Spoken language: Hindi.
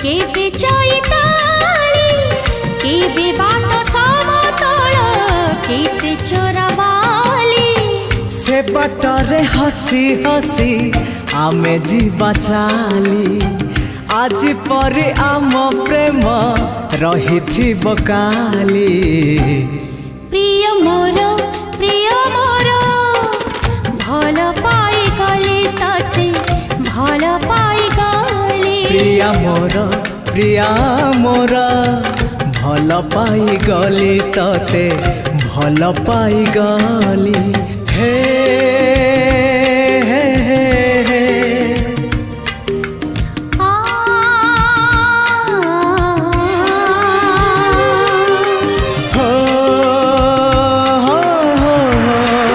केबे चैताली केबे बाट समतल केते चोराबाली से बाटरे हसी हसी आमे जीवा चाली आज परे आम प्रेम रही काली प्रिय मोर भल पाई गली तते भल पाई गली प्रिया मोर भल पाई गली तते भल पाई गली।